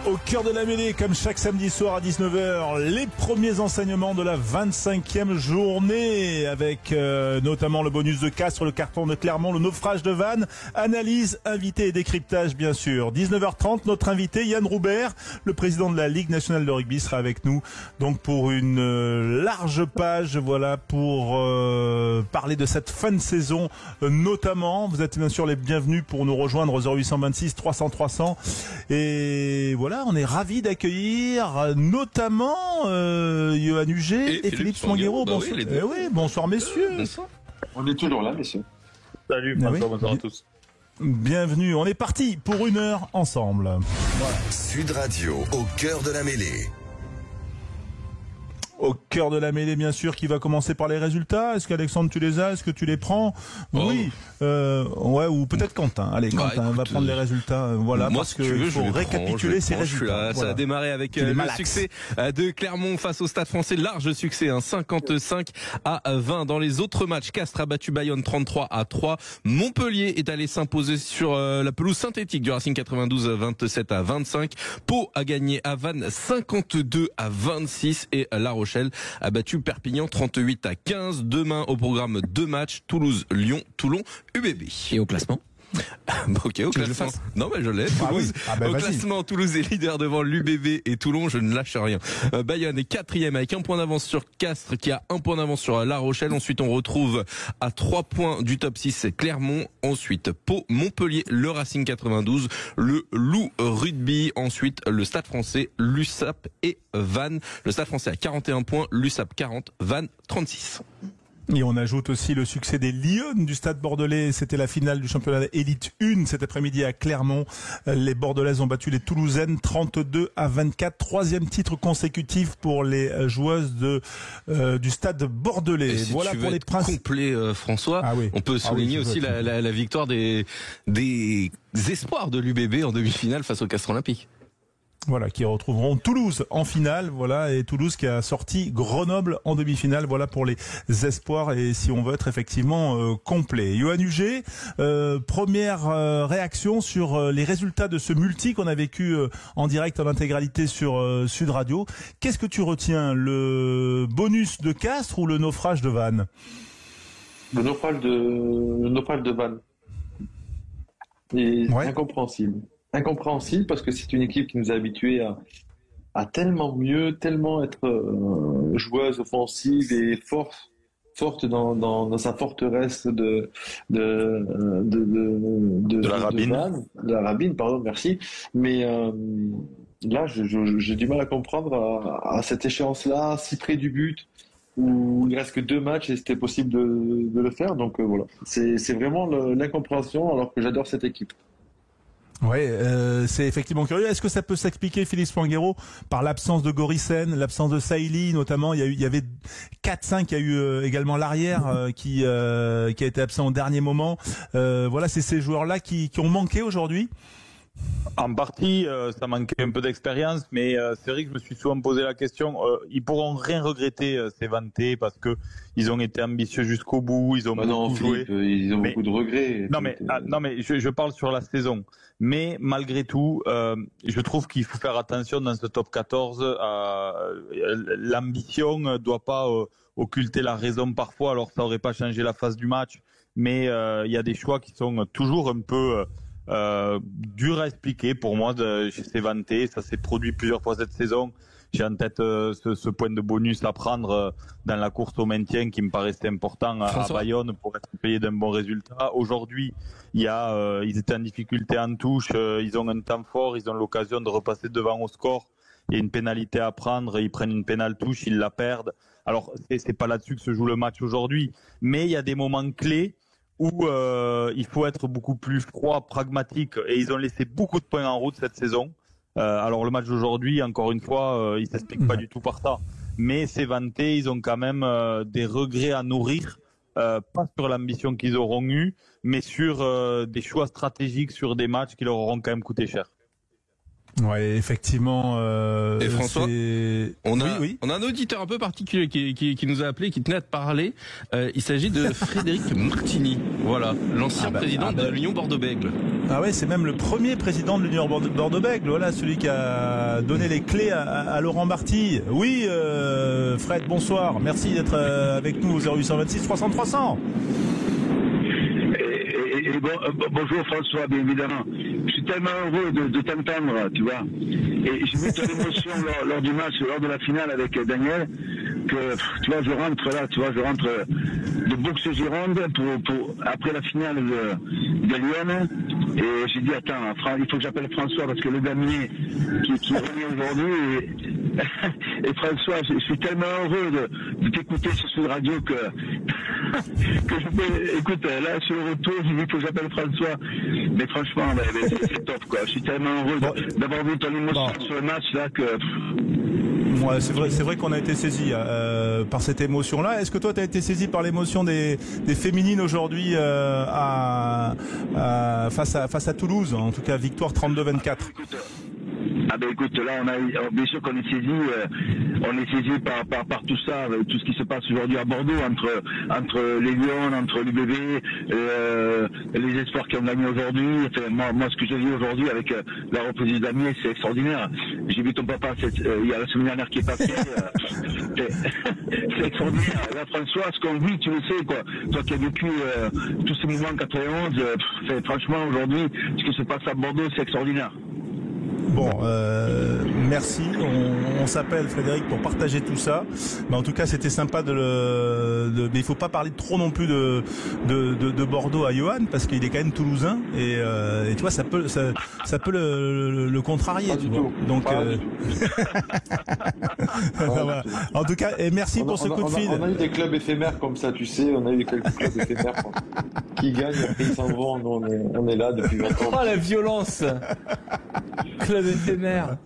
Au cœur de la mêlée, comme chaque samedi soir à 19h, les premiers enseignements de la 25e journée avec notamment le bonus de Castres, le carton de Clermont, le naufrage de Vannes, analyse, invité et décryptage bien sûr. 19h30, notre invité Yann Roubert, le président de la Ligue nationale de rugby, sera avec nous donc pour une large page, voilà, pour parler de cette fin de saison notamment. Vous êtes bien sûr les bienvenus pour nous rejoindre au 0826 300 300 et voilà. On est ravis d'accueillir notamment Yoann Huget et Philippe Swanguero. Bah bonsoir. Oui, oui, bonsoir messieurs. Bonsoir. On est toujours là, messieurs. Salut, bonsoir à tous. Bienvenue, on est parti pour 1 heure ensemble. Voilà. Sud Radio, au cœur de la mêlée. Au cœur de la mêlée, bien sûr, qui va commencer par les résultats. Est-ce qu'Alexandre, tu les as? Est-ce que tu les prends? Oui. Ouais, ou peut-être Quentin. Allez, Quentin va prendre les résultats. Voilà, moi, parce qu'il faut récapituler ces résultats. Ça a démarré avec le succès de Clermont face au Stade Français. Large succès, 55-20 dans les autres matchs. Castres a battu Bayonne 33-3. Montpellier est allé s'imposer sur la pelouse synthétique du Racing 92 27-25. Pau a gagné à Vannes 52-26 et La Rochelle a battu Perpignan 38-15. Demain au programme 2 matchs, Toulouse-Lyon, Toulon, UBB. Et au classement? Ok, au classement. Non, mais je l'ai. Toulouse. Au classement, Toulouse est leader devant l'UBB et Toulon, je ne lâche rien. Bayonne est 4e avec 1 point d'avance sur Castres qui a 1 point d'avance sur La Rochelle. Ensuite, on retrouve à 3 points du top 6 Clermont. Ensuite, Pau, Montpellier, le Racing 92, le Loup Rugby. Ensuite, le Stade Français, l'USAP et Vannes. Le Stade Français a 41 points, l'USAP 40, Vannes 36. Et on ajoute aussi le succès des Lions du Stade Bordelais. C'était la finale du championnat Élite 1 cet après-midi à Clermont. Les Bordelaises ont battu les Toulousaines 32-24. 3e titre consécutif pour les joueuses du Stade Bordelais. Si voilà pour les principes. Complet, François. On peut souligner aussi la victoire des espoirs de l'UBB en demi-finale face au Castres Olympique. Voilà, qui retrouveront Toulouse en finale, voilà, et Toulouse qui a sorti Grenoble en demi-finale, voilà pour les espoirs et si on veut être effectivement complet. Yoann Huget, première réaction sur les résultats de ce multi qu'on a vécu en direct en intégralité sur Sud Radio. Qu'est-ce que tu retiens, le bonus de Castres ou le naufrage de Vannes? Le naufrage de Vannes. Et incompréhensible. Incompréhensible parce que c'est une équipe qui nous a habitués à tellement mieux, tellement être joueuse offensive et forte dans sa forteresse de la Rabine, pardon, merci. Mais là, j'ai du mal à comprendre à cette échéance-là, si près du but, où il reste que 2 matchs et c'était possible de le faire. Donc voilà, c'est vraiment l'incompréhension alors que j'adore cette équipe. Oui, c'est effectivement curieux. Est-ce que ça peut s'expliquer, Philippe Swanguero, par l'absence de Gorissen, l'absence de Saïli notamment? Il y avait 4-5, il y a eu également l'arrière qui a été absent au dernier moment. Voilà, c'est ces joueurs-là qui ont manqué aujourd'hui. En partie, ça manquait un peu d'expérience, mais c'est vrai que je me suis souvent posé la question. Ils pourront rien regretter, ces Vantais, parce que ils ont été ambitieux jusqu'au bout, ils ont beaucoup joué. Ils ont beaucoup de regrets. Non mais je parle sur la saison. Mais malgré tout, je trouve qu'il faut faire attention dans ce top 14. L'ambition ne doit pas occulter la raison parfois. Alors ça aurait pas changé la phase du match, mais il y a des choix qui sont toujours un peu dur à expliquer pour moi chez ces Vantais. Ça s'est produit plusieurs fois cette saison. J'ai en tête ce point de bonus à prendre dans la course au maintien qui me paraissait important à Bayonne pour être payé d'un bon résultat. Aujourd'hui, ils étaient en difficulté en touche, ils ont un temps fort, ils ont l'occasion de repasser devant au score. Il y a une pénalité à prendre, ils prennent une pénale touche, ils la perdent. Alors c'est pas là-dessus que se joue le match aujourd'hui, mais il y a des moments clés où il faut être beaucoup plus froid, pragmatique, et ils ont laissé beaucoup de points en route cette saison. Alors le match d'aujourd'hui, encore une fois, il s'explique pas du tout par ça. Mais ces Vantais, ils ont quand même des regrets à nourrir, pas sur l'ambition qu'ils auront eue, mais sur des choix stratégiques sur des matchs qui leur auront quand même coûté cher. Ouais, effectivement. Et François, on a un auditeur un peu particulier qui nous a appelé, qui tenait à te parler. Il s'agit de Frédéric Martini. Voilà, l'ancien président de l'Union Bordeaux-Bègles. Ah ouais, c'est même le premier président de l'Union Bordeaux-Bègles. Voilà, celui qui a donné les clés à Laurent Marty. Oui, Fred, bonsoir. Merci d'être avec nous au 0826 300 300. Bonjour François, bien évidemment. Je suis tellement heureux de t'entendre, tu vois. Et j'ai vu ton émotion lors du match, lors de la finale avec Daniel, que tu vois, je rentre de Bourg-Gironde pour après la finale de Lyon. Et j'ai dit attends, il faut que j'appelle François parce que le damier qui revient aujourd'hui. Et François, je suis tellement heureux de t'écouter sur Sud Radio que je peux. Écoute, là sur le retour, j'ai dit qu'il faut que j'appelle François. Mais franchement, c'est top quoi. Je suis tellement heureux d'avoir vu ton émotion sur le match là que. Ouais, c'est vrai qu'on a été saisi par cette émotion-là. Est-ce que toi, tu as été saisi par l'émotion des féminines aujourd'hui face à Toulouse, en tout cas victoire 32-24? Ah ben écoute, là bien sûr qu'on est saisi par tout ça, avec tout ce qui se passe aujourd'hui à Bordeaux, entre les Lions, entre l'UBB, les espoirs qui ont gagné aujourd'hui. Enfin, moi ce que j'ai vu aujourd'hui avec la reprise du damier, c'est extraordinaire. J'ai vu ton papa il y a la semaine dernière qui est passée. C'est extraordinaire. Là François, ce qu'on vit, tu le sais quoi. Toi qui as vécu tous ces mouvements en 91, franchement aujourd'hui, ce qui se passe à Bordeaux, c'est extraordinaire. Bon, merci. On s'appelle Frédéric pour partager tout ça. Mais en tout cas, c'était sympa mais il faut pas parler trop non plus de Bordeaux à Johan parce qu'il est quand même toulousain et tu vois ça peut le contrarier. Tu vois. Donc, voilà. En tout cas, et merci pour ce coup de fil. On a eu des clubs éphémères comme ça, tu sais. On a eu des clubs éphémères qui gagnent, après ils s'en vont. Nous, on est là depuis 20 ans. Oh la violence. Club éphémère.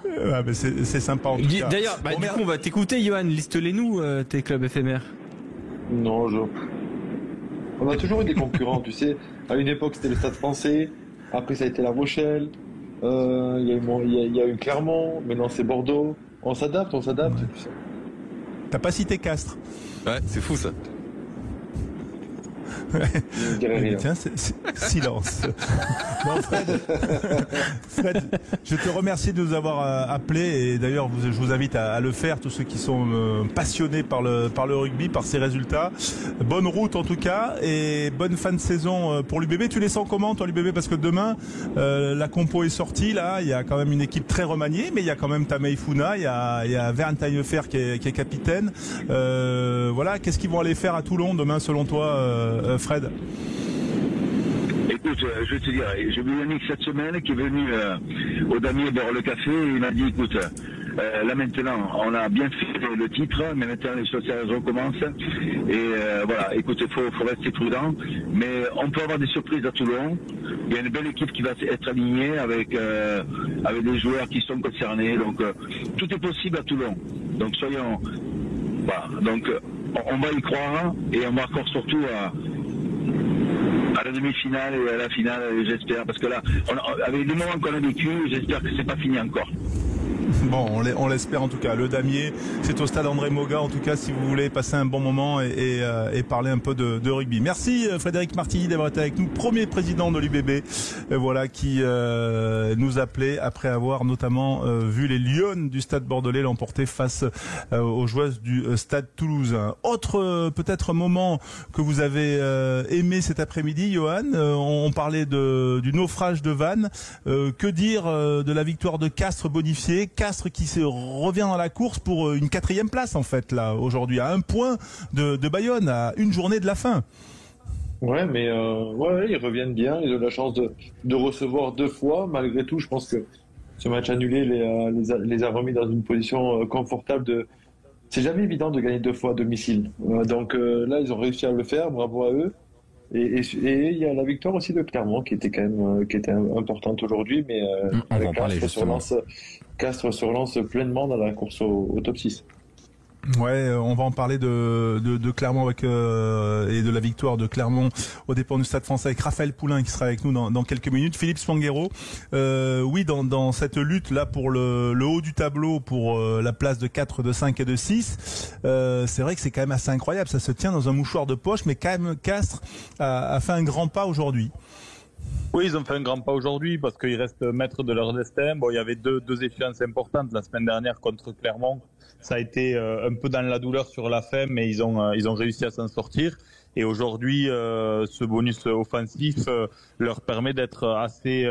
Ouais, mais c'est sympa en tout cas. D'ailleurs, du coup, on va t'écouter, Johan. Liste-les-nous, tes clubs éphémères. Non, on a toujours eu des concurrents, tu sais. À une époque, c'était le Stade Français. Après, ça a été La Rochelle. Il y a eu Clermont. Maintenant, c'est Bordeaux. On s'adapte. Ouais. T'as pas cité Castres. Ouais, c'est fou ça. Tiens, silence. Bon, Fred, je te remercie de nous avoir appelé et d'ailleurs je vous invite à le faire, tous ceux qui sont passionnés par le rugby, par ses résultats. Bonne route en tout cas et bonne fin de saison pour l'UBB. Tu les sens comment toi l'UBB, parce que demain la compo est sortie là, il y a quand même une équipe très remaniée, mais il y a quand même Tamei Funa, il y a Vern Taillefer qui est capitaine. Voilà, qu'est-ce qu'ils vont aller faire à Toulon demain selon toi, Fred? Écoute, je vais te dire, j'ai vu Yannick cette semaine qui est venu au damier boire le café et il m'a dit écoute, là maintenant on a bien fait le titre, mais maintenant les choses recommencent et voilà, écoute, il faut rester prudent, mais on peut avoir des surprises à Toulon. Il y a une belle équipe qui va être alignée avec des joueurs qui sont concernés, donc tout est possible à Toulon, donc soyons voilà, donc on va y croire et on va encore surtout à la demi-finale et à la finale, j'espère, parce que là, avec les moments qu'on a vécu, j'espère que c'est pas fini encore. Bon, on l'espère en tout cas. Le damier, c'est au stade André Moga en tout cas si vous voulez passer un bon moment et parler un peu de rugby. Merci Frédéric Martini d'avoir été avec nous, premier président de l'UBB, voilà, qui nous appelait après avoir notamment vu les Lions du stade bordelais l'emporter face aux joueuses du stade toulousain. Autre peut-être moment que vous avez aimé cet après-midi, Johan, on parlait du naufrage de Vannes. Que dire de la victoire de Castres bonifiée? Castres qui revient dans la course pour une 4e place en fait là aujourd'hui, à 1 point de Bayonne, à une journée de la fin. Ouais, mais ils reviennent bien. Ils ont la chance de recevoir 2 fois. Malgré tout, je pense que ce match annulé les a remis dans une position confortable. C'est jamais évident de gagner 2 fois à domicile. Donc là, ils ont réussi à le faire. Bravo à eux. Et il y a la victoire aussi de Clermont qui était quand même importante aujourd'hui, mais avec Castres se relance pleinement dans la course au top 6. Ouais, on va en parler de Clermont avec et de la victoire de Clermont au dépens du Stade Français avec Raphaël Poulain qui sera avec nous dans quelques minutes. Philippe Spanghero, oui, dans cette lutte là pour le haut du tableau, pour la place de 4, de 5 et de 6, c'est vrai que c'est quand même assez incroyable. Ça se tient dans un mouchoir de poche, mais quand même Castres a fait un grand pas aujourd'hui. Oui, ils ont fait un grand pas aujourd'hui parce qu'ils restent maîtres de leur destin. Bon, il y avait deux échéances importantes la semaine dernière contre Clermont. Ça a été un peu dans la douleur sur la fin, mais ils ont réussi à s'en sortir. Et aujourd'hui, ce bonus offensif leur permet d'être assez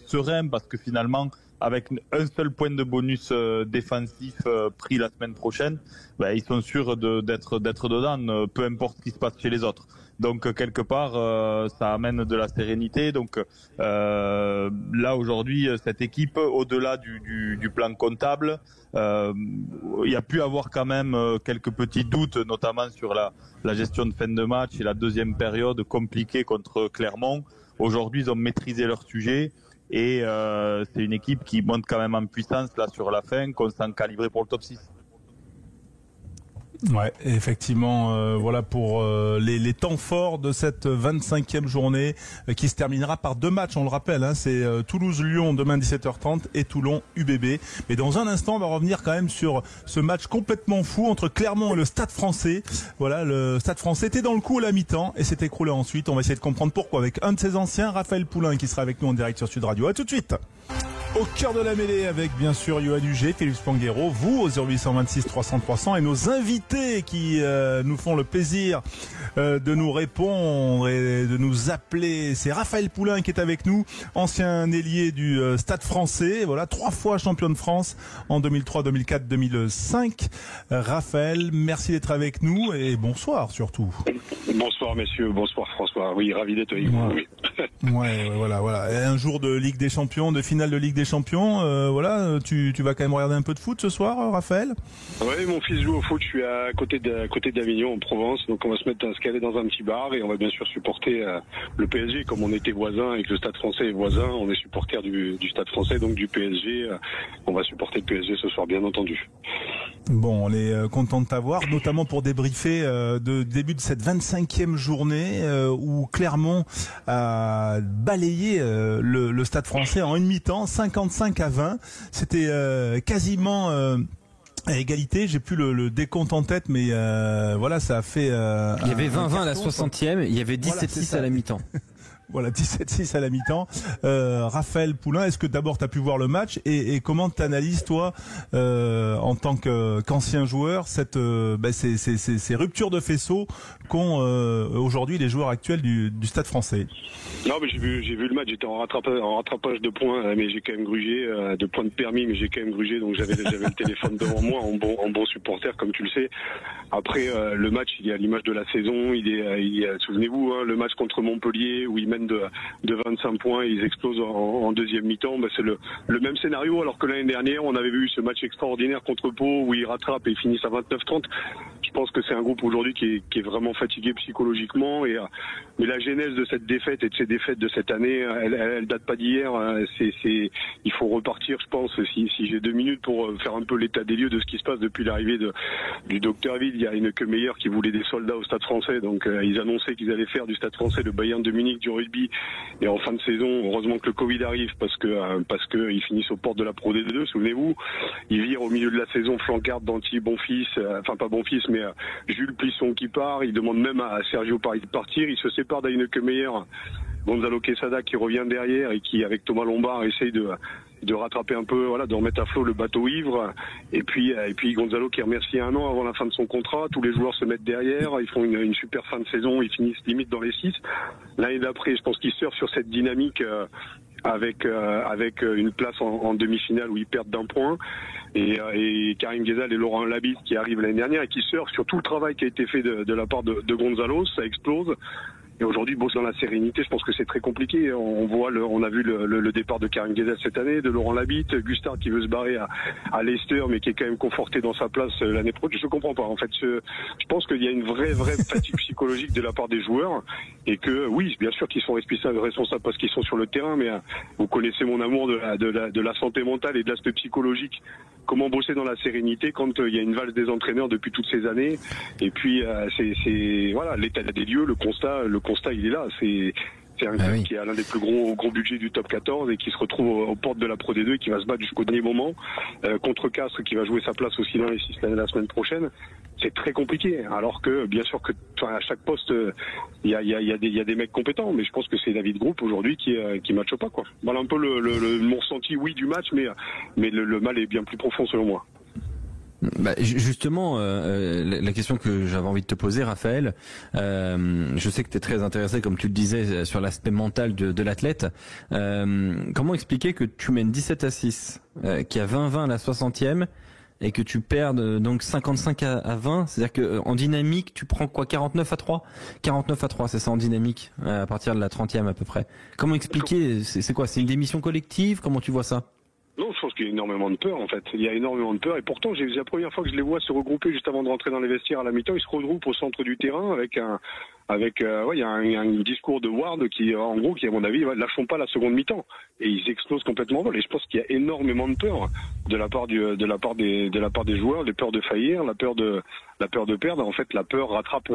serein parce que finalement, avec un seul point de bonus défensif pris la semaine prochaine, ils sont sûrs d'être dedans, peu importe ce qui se passe chez les autres. Donc quelque part, ça amène de la sérénité. Donc là aujourd'hui, cette équipe, au-delà du plan comptable, il y a pu avoir quand même quelques petits doutes, notamment sur la gestion de fin de match et la deuxième période compliquée contre Clermont. Aujourd'hui, ils ont maîtrisé leur sujet. Et c'est une équipe qui monte quand même en puissance là sur la fin, qu'on sent calibré pour le top 6. Ouais, effectivement, voilà pour les temps forts de cette 25e journée qui se terminera par 2 matchs, on le rappelle, hein, c'est Toulouse-Lyon demain 17h30 et Toulon-UBB. Mais dans un instant, on va revenir quand même sur ce match complètement fou entre Clermont et le Stade Français. Voilà, le Stade Français était dans le coup à la mi-temps et s'est écroulé ensuite. On va essayer de comprendre pourquoi avec un de ses anciens, Raphaël Poulain, qui sera avec nous en direct sur Sud Radio. À tout de suite. Au cœur de la mêlée avec bien sûr Yoann Huget, Philippe Spanghero, vous au 0826 300 300 et nos invités qui nous font le plaisir de nous répondre et de nous appeler. C'est Raphaël Poulain qui est avec nous, ancien ailier du Stade Français, voilà, 3 fois champion de France en 2003, 2004, 2005. Raphaël, merci d'être avec nous et bonsoir surtout. Bonsoir messieurs, bonsoir François. Oui, ravi d'être avec vous. Oui. Ouais, voilà. Et un jour de Ligue des Champions, de finale de Ligue des Champions, voilà, tu vas quand même regarder un peu de foot ce soir, Raphaël? Oui, mon fils joue au foot, je suis à côté d'Avignon en Provence, donc on va se caler dans un petit bar et on va bien sûr supporter le PSG, comme on était voisins avec le Stade Français est voisin, on est supporters du Stade Français, donc du PSG, on va supporter le PSG ce soir, bien entendu. Bon, on est content de t'avoir, notamment pour débriefer de début de cette 25e journée où Clermont a balayé le Stade Français en une mi-temps, 55-20. C'était quasiment à égalité. J'ai plus le décompte en tête, mais voilà, ça a fait. Il y avait 20-20 à la 60e, il y avait 17-6 à la mi-temps. Voilà, 17-6 à la mi-temps. Raphaël Poulain, est-ce que d'abord tu as pu voir le match et comment tu analyses toi en tant qu'ancien joueur ces ruptures de faisceaux qu'ont aujourd'hui les joueurs actuels du Stade Français? Non, mais j'ai vu le match, j'étais en rattrapage de points, mais j'ai quand même grugé, de points de permis, mais j'ai quand même grugé, donc j'avais le téléphone devant moi en bon supporter, comme tu le sais. Après le match, il est à l'image de la saison, il est souvenez-vous, hein, le match contre Montpellier où ils mènent de 25 points et ils explosent en deuxième mi-temps, c'est le même scénario, alors que l'année dernière on avait vu ce match extraordinaire contre Pau où ils rattrapent et ils finissent à 29-30. Je pense que c'est un groupe aujourd'hui qui est vraiment fatigué psychologiquement mais la genèse de cette défaite et de ces défaites de cette année, elle date pas d'hier. Il faut repartir, je pense, si j'ai 2 minutes pour faire un peu l'état des lieux de ce qui se passe depuis l'arrivée du Dr Ville. Il y a une queue meilleure qui voulait des soldats au Stade Français, donc ils annonçaient qu'ils allaient faire du Stade Français le Bayern de Munich du rugby. Et en fin de saison, heureusement que le Covid arrive parce que ils finissent aux portes de la Pro D2. Souvenez-vous, ils virent au milieu de la saison flancard d'Anti Bonfils, enfin pas Bonfils, mais Jules Plisson qui part. Ils demandent même à Sergio Paris de partir. Ils se séparent d'Aine Meyer, Gonzalo Quesada qui revient derrière et qui, avec Thomas Lombard, essaye de rattraper un peu, voilà, de remettre à flot le bateau ivre. Et puis Gonzalo qui remercie 1 an avant la fin de son contrat. Tous les joueurs se mettent derrière. Ils font une super fin de saison. Ils finissent limite dans les 6. L'année d'après, je pense qu'ils surfent sur cette dynamique avec une place en demi-finale où ils perdent d'1 point. Et Karim Ghezal et Laurent Labitte qui arrivent l'année dernière et qui surfent sur tout le travail qui a été fait de la part de Gonzalo. Ça explose. Et aujourd'hui, bosser dans la sérénité, je pense que c'est très compliqué. On a vu le départ de Karim Ghezal cette année, de Laurent Labitte, Gustave qui veut se barrer à Leicester, mais qui est quand même conforté dans sa place l'année prochaine. Je comprends pas. En fait, je pense qu'il y a une vraie fatigue psychologique de la part des joueurs, et que oui, bien sûr qu'ils sont responsables parce qu'ils sont sur le terrain, mais vous connaissez mon amour de la santé mentale et de l'aspect psychologique. Comment bosser dans la sérénité quand il y a une valse des entraîneurs depuis toutes ces années. Et puis c'est voilà, l'état des lieux, le constat il est là. C'est un club qui a l'un des plus gros budgets du top 14 et qui se retrouve aux portes de la Pro D2 et qui va se battre jusqu'au dernier moment contre Castres, qui va jouer sa place aussi dans les 6 la semaine prochaine. C'est très compliqué. Alors que bien sûr que à chaque poste il y a des mecs compétents, mais je pense que c'est David Groupe aujourd'hui qui matche pas, quoi. Voilà un peu mon ressenti du match, mais le mal est bien plus profond selon moi. Bah, justement, la question que j'avais envie de te poser, Raphaël, je sais que tu es très intéressé, comme tu le disais, sur l'aspect mental de l'athlète. Comment expliquer que tu mènes 17-6, qu'il y a 20-20 à la 60e, et que tu perdes donc 55 à 20, c'est-à-dire que en dynamique, tu prends quoi, 49-3 ? 49-3, c'est ça en dynamique, à partir de la 30e à peu près. Comment expliquer, c'est quoi, c'est une démission collective ? Comment tu vois ça ? Non, je pense qu'il y a énormément de peur en fait. Il y a énormément de peur et pourtant c'est la première fois que je les vois se regrouper juste avant de rentrer dans les vestiaires à la mi-temps. Ils se regroupent au centre du terrain avec il y a un discours de Ward qui en gros qui à mon avis lâchons pas la seconde mi-temps et ils explosent complètement en vol. Et je pense qu'il y a énormément de peur de la part des joueurs, des peurs de faillir, la peur de perdre. En fait, la peur rattrape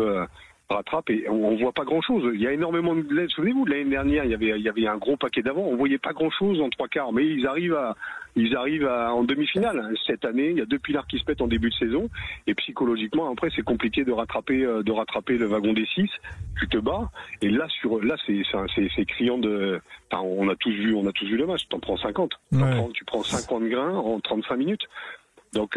et on voit pas grand chose. Il y a énormément de l'aide. Souvenez-vous, l'année dernière, il y avait un gros paquet d'avant. On voyait pas grand chose en 3/4, mais ils arrivent en demi-finale. Cette année, il y a 2 pilars qui se pètent en début de saison. Et psychologiquement, après, c'est compliqué de rattraper le wagon des 6. Tu te bats. Et là, c'est criant de, enfin, on a tous vu le match. T'en prends 50. Tu prends 50 grains en 35 minutes. Donc,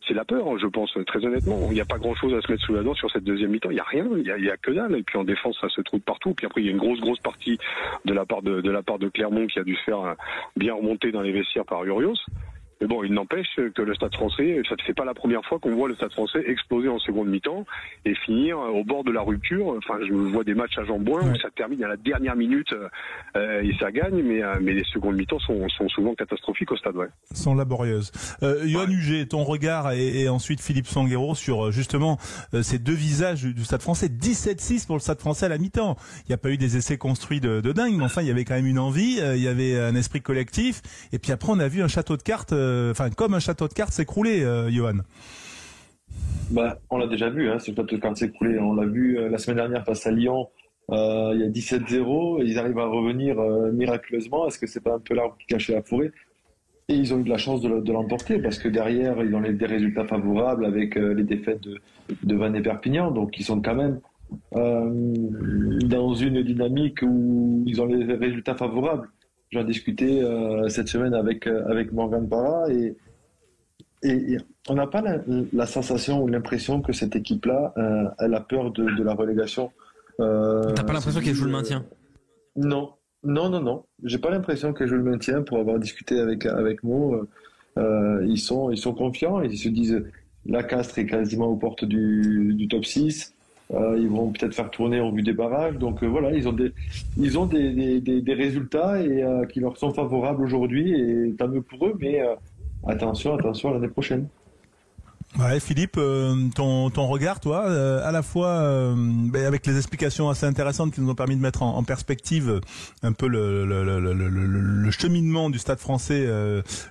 c'est la peur, je pense, très honnêtement. Il n'y a pas grand-chose à se mettre sous la dent sur cette deuxième mi-temps. Il n'y a rien, il y a que dalle. Et puis en défense, ça se trouve partout. Puis après, il y a une grosse partie de la part de Clermont qui a dû se faire bien remonter dans les vestiaires par Urios. Mais bon, il n'empêche que le Stade français, ça ne fait pas la première fois qu'on voit le Stade français exploser en seconde mi-temps et finir au bord de la rupture. Enfin, je vois des matchs à Jean-Bouin où ça termine à la dernière minute et ça gagne, mais les secondes mi-temps sont souvent catastrophiques au Stade. Ouais. Sont laborieuses. Yoann Huget, ton regard et ensuite Philippe Sanguero sur justement ces deux visages du Stade français. 17-6 pour le Stade français à la mi-temps. Il n'y a pas eu des essais construits de dingue, mais enfin il y avait quand même une envie, il y avait un esprit collectif. Et puis après on a vu un château de cartes. Comme un château de cartes s'écrouler, Yoann. On l'a déjà vu, ce château de cartes s'écrouler. On l'a vu la semaine dernière face à Lyon. Il y a 17-0 et ils arrivent à revenir miraculeusement. Est-ce que c'est pas un peu l'arbre qui cachait la forêt ? Et ils ont eu de la chance de l'emporter parce que derrière ils ont des résultats favorables avec les défaites de Vannes et Perpignan. Donc ils sont quand même dans une dynamique où ils ont les résultats favorables. J'en discutais cette semaine avec Morgan Parra et on n'a pas la sensation ou l'impression que cette équipe-là, elle a peur de la relégation. T'as pas l'impression qu'elle joue le maintien ? Non. J'ai pas l'impression qu'elle joue le maintien. Pour avoir discuté avec Mo, ils sont confiants. Ils se disent la Castres est quasiment aux portes du top 6. Ils vont peut-être faire tourner au vu des barrages. Donc voilà, ils ont des résultats et qui leur sont favorables aujourd'hui et tant mieux pour eux. Mais attention l'année prochaine. Ouais, Philippe, ton regard, toi, à la fois avec les explications assez intéressantes qui nous ont permis de mettre en perspective un peu le cheminement du Stade français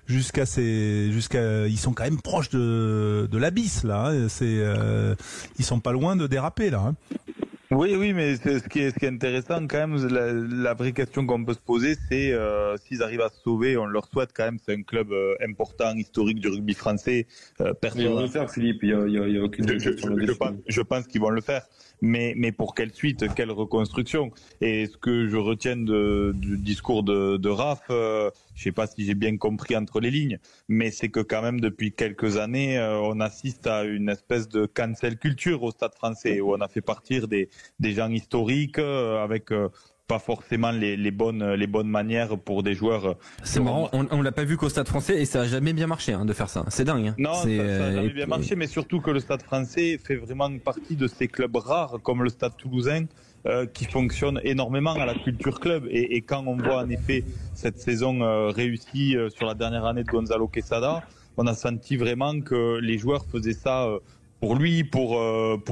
jusqu'à ils sont quand même proches de l'abysse là. Ils sont pas loin de déraper là. Oui, mais ce qui est intéressant quand même, la vraie question qu'on peut se poser, c'est s'ils arrivent à se sauver, on leur souhaite quand même, c'est un club important, historique du rugby français. Ils vont le faire, Philippe, il y a aucune je pense qu'ils vont le faire. Mais pour quelle suite, quelle reconstruction? Et ce que je retiens du discours de Raph, je sais pas si j'ai bien compris entre les lignes, mais c'est que quand même depuis quelques années, on assiste à une espèce de cancel culture au Stade français, où on a fait partir des gens historiques avec pas forcément les bonnes manières pour des joueurs. C'est marrant, on l'a pas vu qu'au Stade Français et ça a jamais bien marché de faire ça. C'est dingue. Non, ça a jamais bien marché, mais surtout que le Stade Français fait vraiment partie de ces clubs rares comme le Stade Toulousain qui fonctionne énormément à la culture club. Et quand on voit en effet cette saison réussie sur la dernière année de Gonzalo Quesada, on a senti vraiment que les joueurs faisaient ça pour lui, pour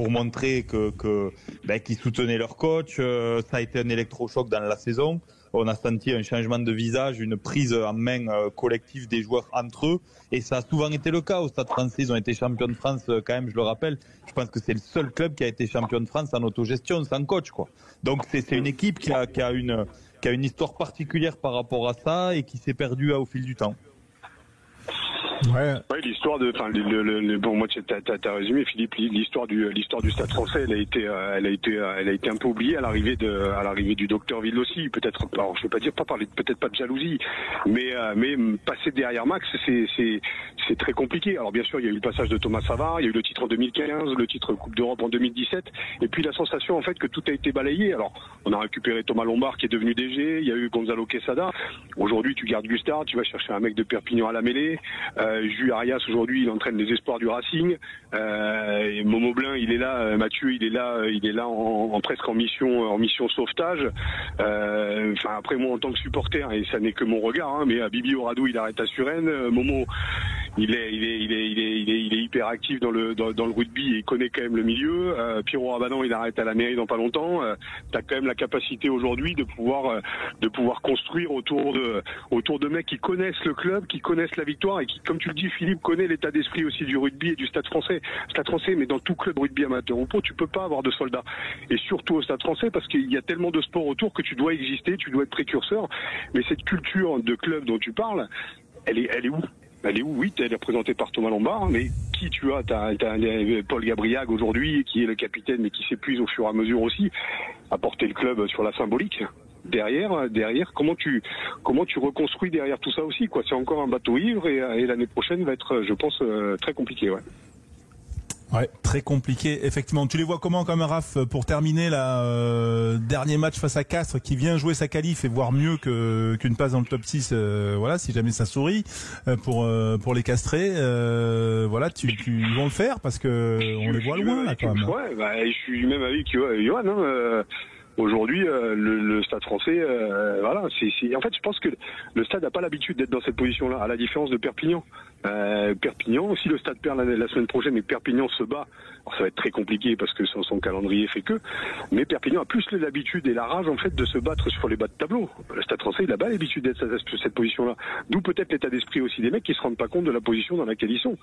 montrer qu'ils soutenaient leur coach. Ça a été un électrochoc dans la saison. On a senti un changement de visage, une prise en main collective des joueurs entre eux. Et ça a souvent été le cas au Stade Français. Ils ont été champions de France quand même, je le rappelle. Je pense que c'est le seul club qui a été champion de France en autogestion, sans coach, quoi. Donc c'est une équipe qui a une histoire particulière par rapport à ça et qui s'est perdue au fil du temps. Ouais, l'histoire de, bon, moi, t'as résumé, Philippe, l'histoire du Stade Français, elle a été un peu oubliée à l'arrivée du docteur Villossi, peut-être, alors, je vais pas dire, peut-être pas de jalousie, mais passer derrière Max, c'est très compliqué. Alors, bien sûr, il y a eu le passage de Thomas Savard, il y a eu le titre en 2015, le titre Coupe d'Europe en 2017, et puis la sensation, en fait, que tout a été balayé. Alors, on a récupéré Thomas Lombard, qui est devenu DG, il y a eu Gonzalo Quesada. Aujourd'hui, tu gardes Gustard, tu vas chercher un mec de Perpignan à la mêlée. Jules Arias, aujourd'hui, il entraîne les espoirs du Racing. Et Momo Blin, il est là. Mathieu, il est là en presque en mission sauvetage. Après, moi, en tant que supporter, et ça n'est que mon regard, mais Bibi Oradou, il arrête à Suresnes. Momo, il est hyper actif dans le rugby et il connaît quand même le milieu. Pierrot Rabadan, il arrête à la mairie dans pas longtemps. T'as quand même la capacité aujourd'hui de pouvoir construire autour de mecs qui connaissent le club, qui connaissent la victoire et qui, comme tu le dis, Philippe, connaît l'état d'esprit aussi du rugby et du Stade Français. Stade Français, mais dans tout club rugby amateur ou pro, tu peux pas avoir de soldats. Et surtout au Stade Français, parce qu'il y a tellement de sports autour que tu dois exister, tu dois être précurseur. Mais cette culture de club dont tu parles, elle est où? Elle est où? Oui, elle est représentée par Thomas Lombard, mais qui tu as? T'as Paul Gabriag aujourd'hui, qui est le capitaine, mais qui s'épuise au fur et à mesure aussi, à porter le club sur la symbolique. Derrière, comment tu reconstruis derrière tout ça aussi, quoi. C'est encore un bateau ivre et l'année prochaine va être, je pense, très compliqué, ouais. Ouais, très compliqué, effectivement. Tu les vois comment, comme Raph, pour terminer dernier match face à Castres, qui vient jouer sa qualif et voir mieux qu'une passe dans le top 6, voilà, si jamais ça sourit, pour les Castrés, voilà, ils vont le faire parce que on les voit loin, là, quand même. Ouais, je suis même avec Johan, aujourd'hui, le Stade Français, voilà, en fait, je pense que le Stade n'a pas l'habitude d'être dans cette position-là, à la différence de Perpignan. Perpignan, si le Stade perd la semaine prochaine et Perpignan se bat, alors ça va être très compliqué parce que son calendrier fait que, mais Perpignan a plus l'habitude et la rage, en fait, de se battre sur les bas de tableau. Le Stade Français, il n'a pas l'habitude d'être dans cette position-là. D'où peut-être l'état d'esprit aussi des mecs qui se rendent pas compte de la position dans laquelle ils sont.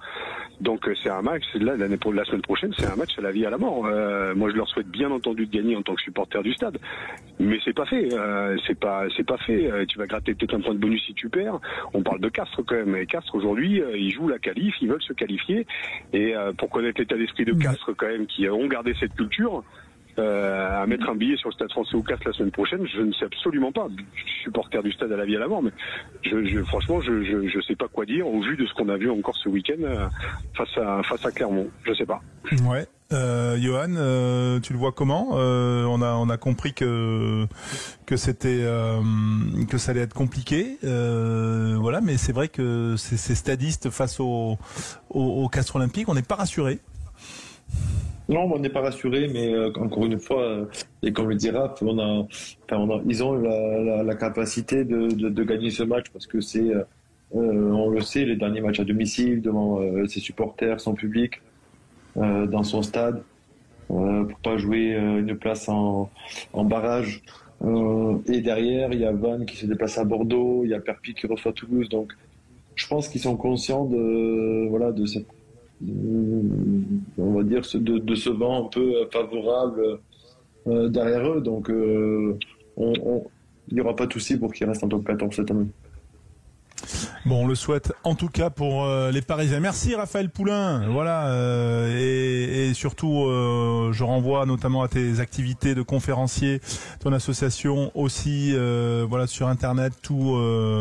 Donc, c'est un match, là, la semaine prochaine, c'est un match à la vie et à la mort. Moi, je leur souhaite bien entendu de gagner en tant que supporter du Stade. Mais c'est pas fait, c'est pas fait. Tu vas gratter peut-être un point de bonus si tu perds. On parle de Castres quand même. Et Castres aujourd'hui, ils jouent la qualif, ils veulent se qualifier. Et pour connaître l'état d'esprit de Castres quand même, qui ont gardé cette culture, à mettre un billet sur le Stade Français ou Castres la semaine prochaine, je ne sais absolument pas. Je suis supporter du Stade à la vie à la mort, mais franchement, je sais pas quoi dire au vu de ce qu'on a vu encore ce week-end face à Clermont. Je sais pas. Ouais. Johan, tu le vois comment? On a compris que c'était que ça allait être compliqué, voilà, mais c'est vrai que ces stadistes face au Castres Olympique, on n'est pas rassuré. Non, on n'est pas rassuré, mais encore une fois, et comme le dit Raph, ils ont la capacité de gagner ce match parce que c'est, on le sait, les derniers matchs à domicile devant ses supporters, son public. Dans son stade pour pas jouer une place en barrage et derrière il y a Vannes qui se déplace à Bordeaux, il y a Perpi qui reçoit Toulouse, donc je pense qu'ils sont conscients de cette on va dire de ce vent un peu favorable derrière eux, donc il n'y aura pas de souci pour qu'ils restent en top 14 cette année. Bon, on le souhaite en tout cas pour les Parisiens. Merci Raphaël Poulain. Voilà, et surtout, je renvoie notamment à tes activités de conférencier, ton association aussi, voilà, sur Internet, tout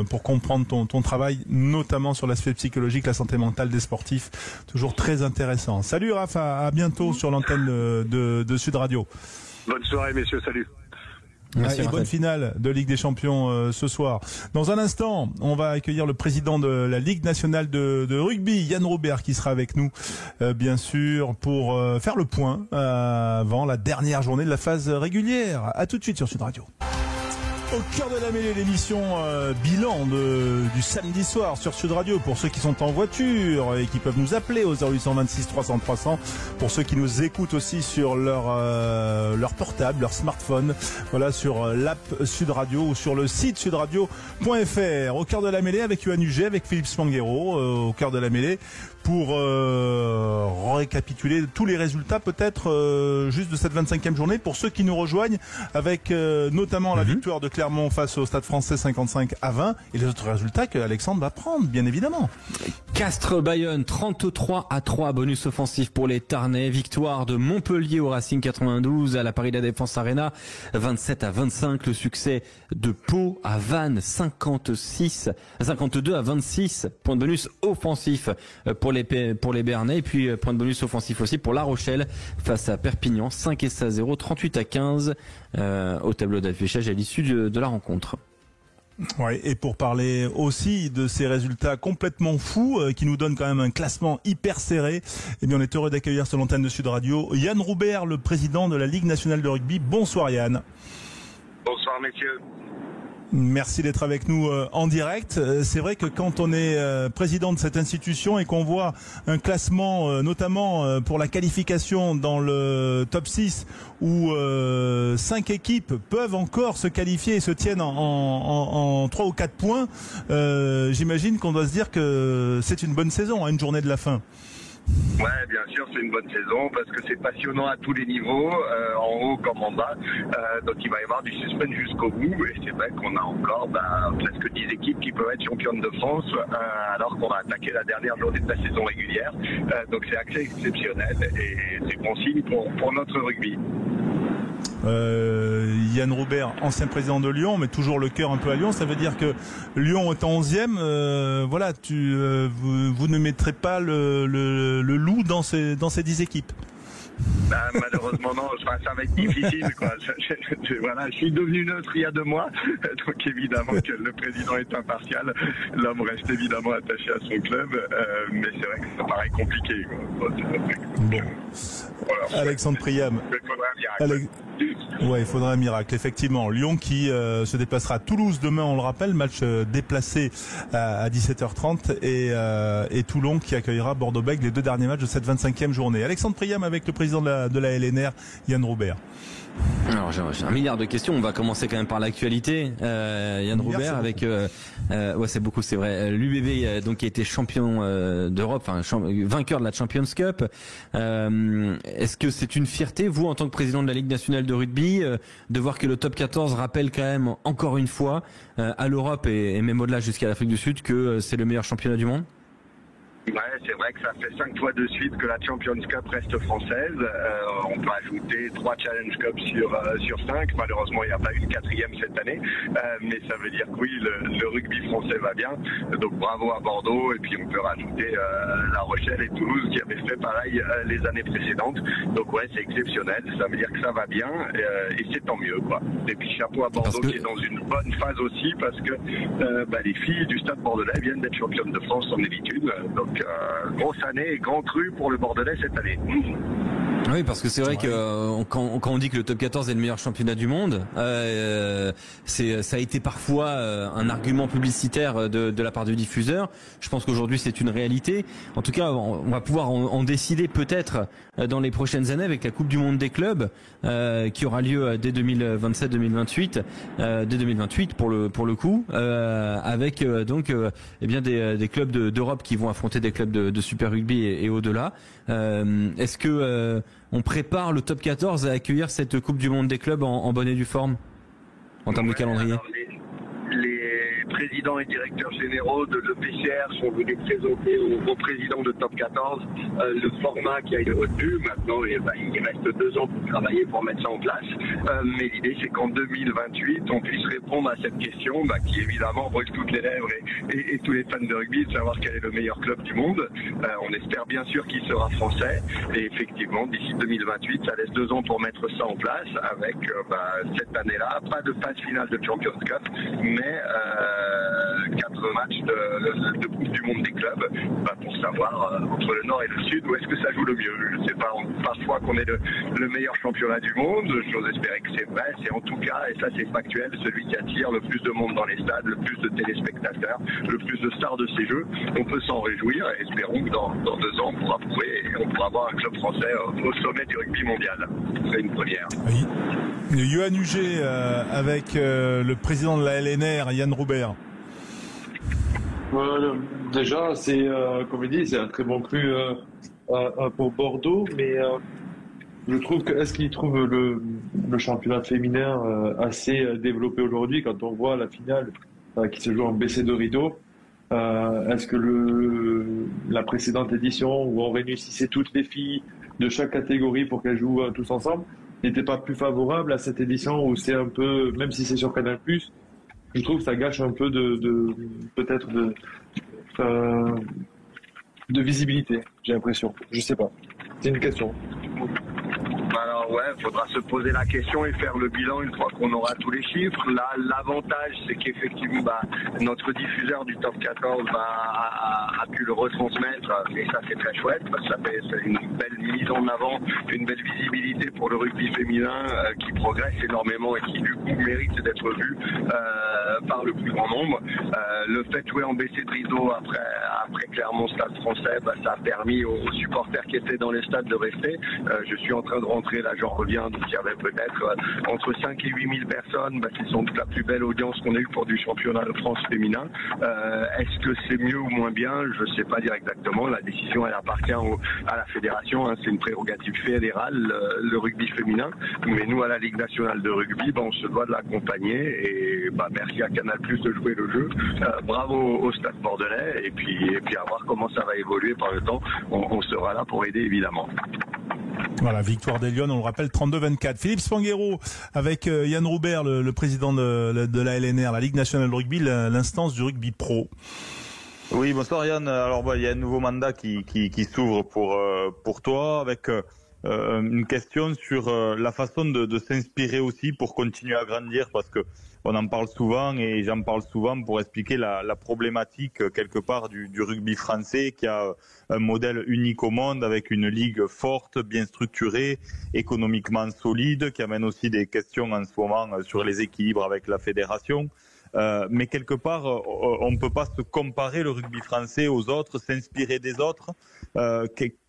pour comprendre ton travail, notamment sur l'aspect psychologique, la santé mentale des sportifs. Toujours très intéressant. Salut Raph, à bientôt sur l'antenne de Sud Radio. Bonne soirée messieurs, salut. Et bonne finale de Ligue des Champions ce soir. Dans un instant, on va accueillir le président de la Ligue nationale de rugby, Yann Robert, qui sera avec nous, bien sûr, pour faire le point avant la dernière journée de la phase régulière. À tout de suite sur Sud Radio. Au cœur de la mêlée, l'émission bilan du samedi soir sur Sud Radio pour ceux qui sont en voiture et qui peuvent nous appeler au 0826 300 300, pour ceux qui nous écoutent aussi sur leur portable, leur smartphone, voilà, sur l'app Sud Radio ou sur le site sudradio.fr. Au cœur de la mêlée avec Yoann Huget, avec Philippe Spanghero, au cœur de la mêlée pour récapituler tous les résultats peut-être juste de cette 25e journée pour ceux qui nous rejoignent, avec notamment la victoire de Clermont face au Stade Français 55-20 et les autres résultats que Alexandre va prendre, bien évidemment. Castres-Bayonne 33-3, bonus offensif pour les Tarnais. Victoire de Montpellier au Racing 92 à la Paris La Défense Arena 27-25. Le succès de Pau à Vannes 52-26. Point de bonus offensif pour les Béarnais, et puis point de bonus offensif aussi pour La Rochelle face à Perpignan 5-0, 38-15 au tableau d'affichage à l'issue de la rencontre. Ouais, et pour parler aussi de ces résultats complètement fous qui nous donnent quand même un classement hyper serré, eh bien on est heureux d'accueillir sur l'antenne de Sud Radio Yann Robert, le président de la Ligue nationale de rugby. Bonsoir Yann. Bonsoir messieurs. Merci d'être avec nous en direct. C'est vrai que quand on est président de cette institution et qu'on voit un classement notamment pour la qualification dans le top 6 où 5 équipes peuvent encore se qualifier et se tiennent en 3 ou 4 points, j'imagine qu'on doit se dire que c'est une bonne saison à une journée de la fin. Ouais, bien sûr, c'est une bonne saison parce que c'est passionnant à tous les niveaux, en haut comme en bas. Donc il va y avoir du suspense jusqu'au bout. Et c'est vrai qu'on a encore presque 10 équipes qui peuvent être championnes de France alors qu'on a attaqué la dernière journée de la saison régulière. Donc c'est assez exceptionnel et c'est bon signe pour notre rugby. Yann Robert, ancien président de Lyon, mais toujours le cœur un peu à Lyon. Ça veut dire que Lyon est en 11e. Voilà, vous ne mettrez pas le loup dans ces 10 équipes. Malheureusement non, ça va être difficile quoi. Voilà, je suis devenu neutre il y a 2 mois, donc évidemment que le président est impartial, l'homme reste évidemment attaché à son club, mais c'est vrai que ça paraît compliqué quoi. Bon. Voilà. Alexandre Priam. Il faudra un miracle, effectivement. Lyon qui se déplacera à Toulouse demain, on le rappelle, match déplacé à 17h30 et Toulon qui accueillera Bordeaux-Bègles, les 2 derniers matchs de cette 25e journée. Alexandre Priam avec le président de la LNR, Yann Robert. Alors j'ai un milliard de questions. On va commencer quand même par l'actualité. Yann Robert avec ouais c'est beaucoup, c'est vrai. L'UBB donc qui a été champion d'Europe, vainqueur de la Champions Cup. Est-ce que c'est une fierté, vous en tant que président de la Ligue nationale de rugby, de voir que le top 14 rappelle quand même encore une fois à l'Europe et même au-delà jusqu'à l'Afrique du Sud que c'est le meilleur championnat du monde? Ouais, c'est vrai que ça fait 5 fois de suite que la Champions Cup reste française. On peut ajouter 3 Challenge Cup sur 5. Malheureusement, il n'y a pas eu une 4e cette année. Mais ça veut dire que oui, le rugby français va bien. Donc bravo à Bordeaux. Et puis on peut rajouter La Rochelle et Toulouse qui avaient fait pareil les années précédentes. Donc ouais, c'est exceptionnel. Ça veut dire que ça va bien. Et c'est tant mieux, quoi. Et puis chapeau à Bordeaux qui est dans une bonne phase aussi parce que les filles du Stade Bordelais viennent d'être championnes de France en élite 1. Donc grosse année et grand cru pour le Bordelais cette année. Oui, parce que c'est vrai que quand on dit que le top 14 est le meilleur championnat du monde, ça a été parfois un argument publicitaire de la part du diffuseur. Je pense qu'aujourd'hui c'est une réalité. En tout cas, on va pouvoir en décider peut-être dans les prochaines années avec la Coupe du Monde des clubs qui aura lieu dès 2027-2028, dès 2028 pour le coup, avec des clubs d'Europe qui vont affronter des clubs de Super Rugby et au-delà. Est-ce que on prépare le top 14 à accueillir cette Coupe du Monde des clubs en bonne et due forme en termes de calendrier? Les présidents et directeurs généraux de l'EPCR sont venus présenter au président de Top 14 le format qui a été retenu. Maintenant, il reste 2 ans pour travailler, pour mettre ça en place. Mais l'idée, c'est qu'en 2028, on puisse répondre à cette question qui, évidemment, brûle toutes les lèvres et tous les fans de rugby, de savoir quel est le meilleur club du monde. On espère bien sûr qu'il sera français. Et effectivement, d'ici 2028, ça laisse 2 ans pour mettre ça en place avec cette année-là, pas de phase finale de Champions Cup, mais 4 matchs de Coupe du Monde des clubs pour savoir entre le Nord et le Sud où est-ce que ça joue le mieux. Je ne sais pas parfois qu'on est le meilleur championnat du monde, j'ose espérer que c'est vrai, c'est en tout cas, et ça c'est factuel, celui qui attire le plus de monde dans les stades, le plus de téléspectateurs, le plus de stars de ces jeux. On peut s'en réjouir et espérons que dans 2 ans on pourra prouver et on pourra avoir un club français au sommet du rugby mondial. C'est une première. Oui. Yoann Huget avec le président de la LNR, Yann Roubert. Déjà, c'est comme il dit, c'est un très bon cru pour Bordeaux, mais je trouve que est-ce qu'il trouve le championnat féminin assez développé aujourd'hui quand on voit la finale qui se joue en baissé de rideau? Est-ce que la précédente édition où on réunissait toutes les filles de chaque catégorie pour qu'elles jouent tous ensemble n'était pas plus favorable à cette édition où c'est un peu, même si c'est sur Canal+, je trouve que ça gâche un peu peut-être de visibilité, j'ai l'impression. Je sais pas. C'est une question. Alors faudra se poser la question et faire le bilan une fois qu'on aura tous les chiffres. Là, l'avantage, c'est qu'effectivement, notre diffuseur du Top 14 a pu le retransmettre, et ça c'est très chouette, parce que ça fait une belle mise en avant, une belle visibilité pour le rugby féminin qui progresse énormément et qui du coup mérite d'être vu par le plus grand nombre. Le fait de jouer en baissé de rideau après Clermont Stade Français, ça a permis aux supporters qui étaient dans les stades de rester. Je suis en train de rentrer, là j'en reviens, donc il y avait peut-être entre 5 et 8 000 personnes, c'est sans doute la plus belle audience qu'on ait eue pour du championnat de France féminin. Est-ce que c'est mieux ou moins bien? Je ne sais pas dire exactement, la décision elle appartient à la fédération, c'est une prérogative fédérale, le rugby féminin, mais nous à la Ligue nationale de rugby, on se doit de l'accompagner et merci à Canal+ de jouer le jeu, bravo au Stade Bordelais et puis à voir comment ça va évoluer par le temps, on sera là pour aider évidemment. Voilà, victoire des Lions, on le rappelle, 32-24. Philippe Spanghero avec Yann Roubert, le président de la LNR, la Ligue nationale de rugby, l'instance du rugby pro. Oui, bonsoir Yann. Alors il y a un nouveau mandat qui s'ouvre pour toi avec une question sur la façon de s'inspirer aussi pour continuer à grandir, parce que on en parle souvent et j'en parle souvent pour expliquer la problématique quelque part du rugby français qui a un modèle unique au monde avec une ligue forte, bien structurée, économiquement solide, qui amène aussi des questions en ce moment sur les équilibres avec la fédération. Mais quelque part, on ne peut pas se comparer le rugby français aux autres, s'inspirer des autres.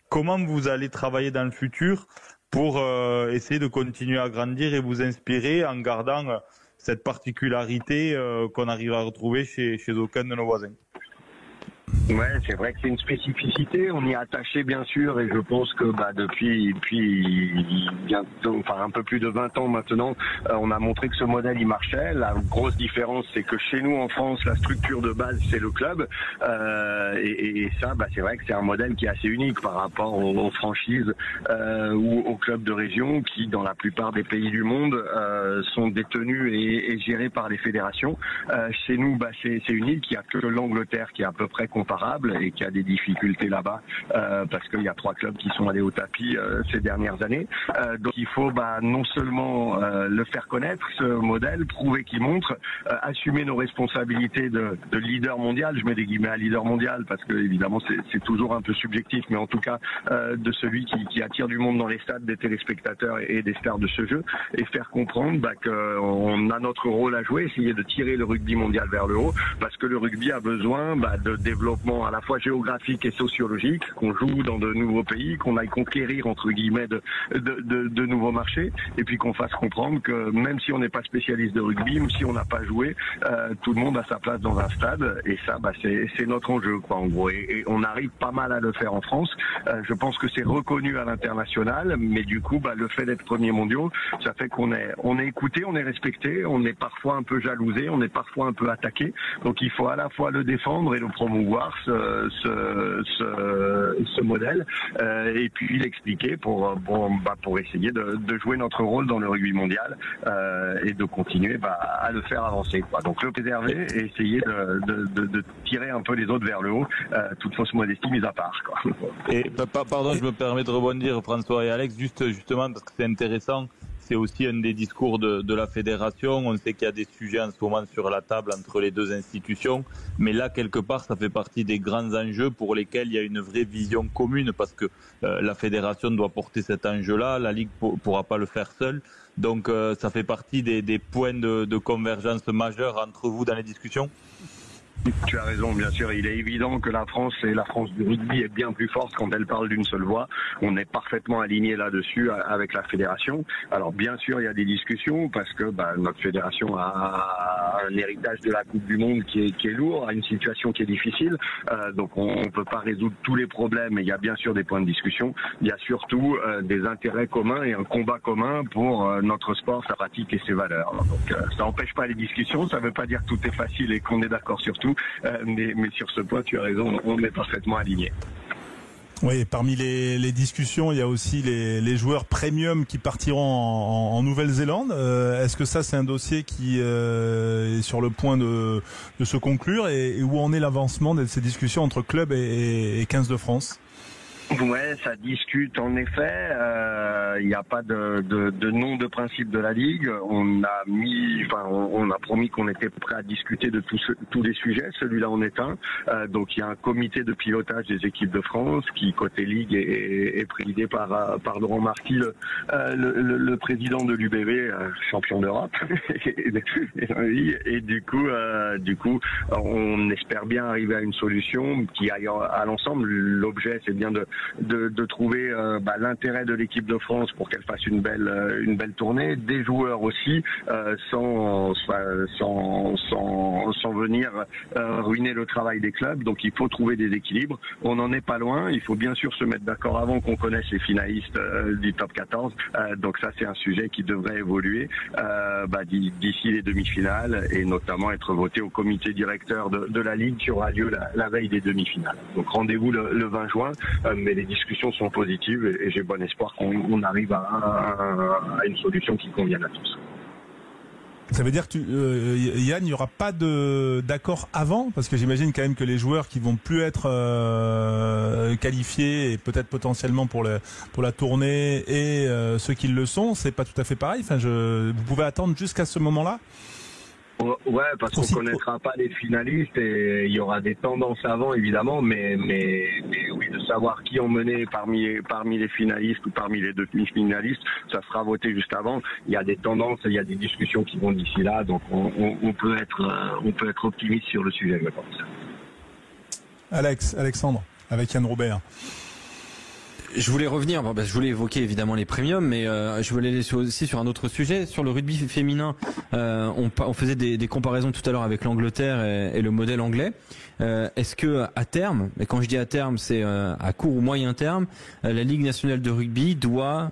Comment vous allez travailler dans le futur pour essayer de continuer à grandir et vous inspirer en gardant cette particularité qu'on arrive à retrouver chez aucun de nos voisins? Ouais, c'est vrai que c'est une spécificité. On y est attaché bien sûr, et je pense que depuis bientôt, un peu plus de 20 ans maintenant, on a montré que ce modèle il marchait. La grosse différence, c'est que chez nous en France, la structure de base c'est le club, et ça, c'est vrai que c'est un modèle qui est assez unique par rapport aux franchises ou aux clubs de région qui, dans la plupart des pays du monde, sont détenus et gérés par les fédérations. Chez nous, c'est unique. Il y a que l'Angleterre qui est à peu près comparable et qui a des difficultés là-bas parce qu'il y a 3 clubs qui sont allés au tapis ces dernières années. Donc il faut non seulement le faire connaître, ce modèle, prouver qu'il montre, assumer nos responsabilités de leader mondial, je mets des guillemets à leader mondial parce que évidemment c'est toujours un peu subjectif, mais en tout cas de celui qui attire du monde dans les stades, des téléspectateurs et des stars de ce jeu, et faire comprendre qu'on a notre rôle à jouer, essayer de tirer le rugby mondial vers le haut, parce que le rugby a besoin de développer déplacement à la fois géographique et sociologique, qu'on joue dans de nouveaux pays, qu'on aille conquérir entre guillemets de nouveaux marchés, et puis qu'on fasse comprendre que même si on n'est pas spécialiste de rugby, même si on n'a pas joué, tout le monde a sa place dans un stade, et ça, c'est notre enjeu, quoi, en gros. Et on arrive pas mal à le faire en France. Je pense que c'est reconnu à l'international, mais du coup, le fait d'être premiers mondiaux, ça fait qu'on est écouté, on est respecté, on est parfois un peu jalousé, on est parfois un peu attaqué. Donc il faut à la fois le défendre et le promouvoir, ce modèle, et puis l'expliquer pour essayer de jouer notre rôle dans le rugby mondial, et de continuer à le faire avancer, quoi. Donc le préserver et essayer de tirer un peu les autres vers le haut, toute fausse modestie mise à part, quoi. Et pardon, je me permets de rebondir, François et Alex, justement parce que c'est intéressant. C'est aussi un des discours de la fédération. On sait qu'il y a des sujets en ce moment sur la table entre les deux institutions, mais là, quelque part, ça fait partie des grands enjeux pour lesquels il y a une vraie vision commune, parce que la fédération doit porter cet enjeu-là, la Ligue pourra pas le faire seule. Donc ça fait partie des points de convergence majeurs entre vous dans les discussions. Tu as raison, bien sûr. Il est évident que la France et la France du rugby est bien plus forte quand elle parle d'une seule voix. On est parfaitement aligné là-dessus avec la fédération. Alors bien sûr, il y a des discussions parce que notre fédération a un héritage de la Coupe du Monde qui est lourd, a une situation qui est difficile. Donc on ne peut pas résoudre tous les problèmes, mais il y a bien sûr des points de discussion. Il y a surtout des intérêts communs et un combat commun pour notre sport, sa pratique et ses valeurs. Donc ça n'empêche pas les discussions. Ça ne veut pas dire que tout est facile et qu'on est d'accord sur tout. Mais sur ce point, tu as raison, on est parfaitement alignés. Oui, parmi les discussions, il y a aussi les joueurs premium qui partiront en Nouvelle-Zélande. Est-ce que ça, c'est un dossier qui est sur le point de se conclure, et où en est l'avancement de ces discussions entre clubs et 15 de France ? Ouais, ça discute en effet. Il n'y a pas de nom de principe de la Ligue. On a promis qu'on était prêt à discuter de tous les sujets. Celui-là en est un. Donc il y a un comité de pilotage des équipes de France qui, côté Ligue, est présidé par Laurent Marty, le président de l'UBB, champion d'Europe. et du coup, on espère bien arriver à une solution qui aille à l'ensemble. L'objet, c'est bien de trouver l'intérêt de l'équipe de France pour qu'elle fasse une belle tournée, des joueurs aussi, sans venir ruiner le travail des clubs. Donc il faut trouver des équilibres. On n'en est pas loin. Il faut bien sûr se mettre d'accord avant qu'on connaisse les finalistes du top 14. Donc ça, c'est un sujet qui devrait évoluer d'ici les demi-finales, et notamment être voté au comité directeur de la Ligue qui aura lieu la veille des demi-finales. Donc rendez-vous le 20 juin. Mais les discussions sont positives et j'ai bon espoir qu'on arrive à une solution qui convienne à tous. Ça veut dire que Yann, il n'y aura pas d'accord avant, parce que j'imagine quand même que les joueurs qui vont plus être qualifiés et peut-être potentiellement pour la tournée, et ceux qui le sont, c'est pas tout à fait pareil. Enfin, vous pouvez attendre jusqu'à ce moment-là. Ouais, parce qu'on connaîtra pas les finalistes et il y aura des tendances avant, évidemment, mais oui, de savoir qui ont mené parmi les finalistes ou parmi les demi-finalistes, ça sera voté juste avant. Il y a des tendances, il y a des discussions qui vont d'ici là, donc on peut être optimiste sur le sujet, je pense. Alexandre, avec Yann Robert. Je voulais revenir, je voulais évoquer évidemment les premiums, mais je voulais aller aussi sur un autre sujet, sur le rugby féminin. On faisait des comparaisons tout à l'heure avec l'Angleterre et le modèle anglais. Est-ce que à terme, et quand je dis à terme, c'est à court ou moyen terme, la Ligue nationale de rugby doit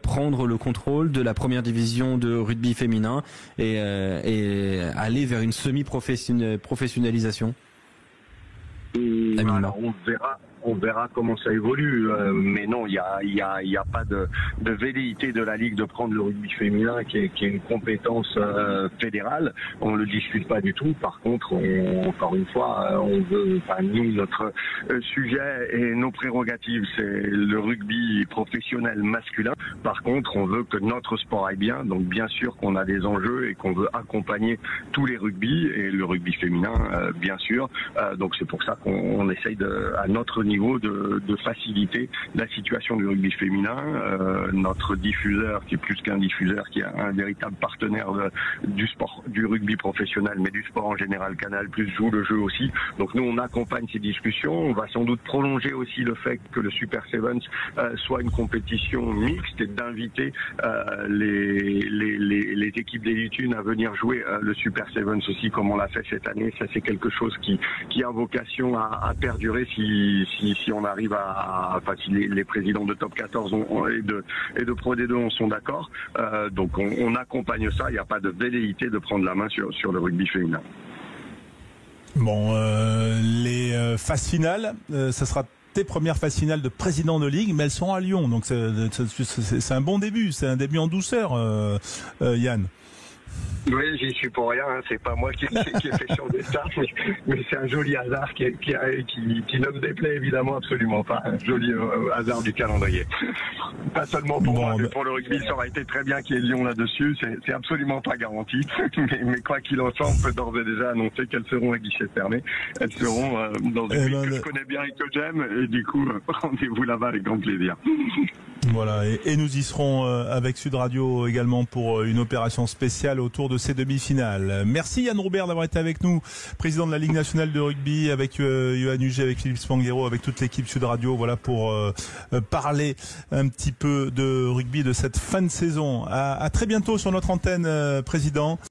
prendre le contrôle de la première division de rugby féminin et aller vers une semi-professionnalisation? Alors on verra comment ça évolue, mais non, il y a pas de velléité de la Ligue de prendre le rugby féminin qui est une compétence fédérale. On le discute pas du tout. Par contre, encore une fois, nous, notre sujet et nos prérogatives, c'est le rugby professionnel masculin. Par contre, on veut que notre sport aille bien. Donc bien sûr qu'on a des enjeux et qu'on veut accompagner tous les rugby, et le rugby féminin, bien sûr. Donc c'est pour ça qu'on on essaye à notre niveau de faciliter la situation du rugby féminin. Notre diffuseur, qui est plus qu'un diffuseur, qui est un véritable partenaire du sport, du rugby professionnel, mais du sport en général, Canal+, joue le jeu aussi. Donc nous, on accompagne ces discussions. On va sans doute prolonger aussi le fait que le Super Sevens soit une compétition mixte et d'inviter les équipes d'élite à venir jouer le Super Sevens aussi, comme on l'a fait cette année. Ça, c'est quelque chose qui a vocation à perdurer si on arrive enfin, si les présidents de Top 14 et de Pro D2 en sont d'accord. Donc on accompagne ça. Il n'y a pas de velléité de prendre la main sur le rugby féminin. Bon, les phases finales, ça sera tes premières phases finales de président de ligue, mais elles sont à Lyon. Donc c'est un bon début. C'est un début en douceur, Yann. Oui, j'y suis pour rien, hein. C'est pas moi qui ai fait changer ça, mais c'est un joli hasard qui ne me déplaît évidemment absolument pas. Un joli hasard du calendrier. Pas seulement pour moi, mais pour le rugby, ça aurait été très bien qu'il y ait Lyon là-dessus. C'est absolument pas garanti, mais quoi qu'il en soit, on peut d'ores et déjà annoncer qu'elles seront à guichet fermé. Elles seront dans une ville que je connais bien et que j'aime, et du coup, rendez-vous là-bas avec grand plaisir. Voilà, et nous y serons avec Sud Radio également pour une opération spéciale autour de ces demi-finales. Merci Yann Robert d'avoir été avec nous, président de la Ligue nationale de rugby, avec Yoann Huget, avec Philippe Spanghero, avec toute l'équipe Sud Radio, voilà, pour parler un petit peu de rugby de cette fin de saison. À très bientôt sur notre antenne, président.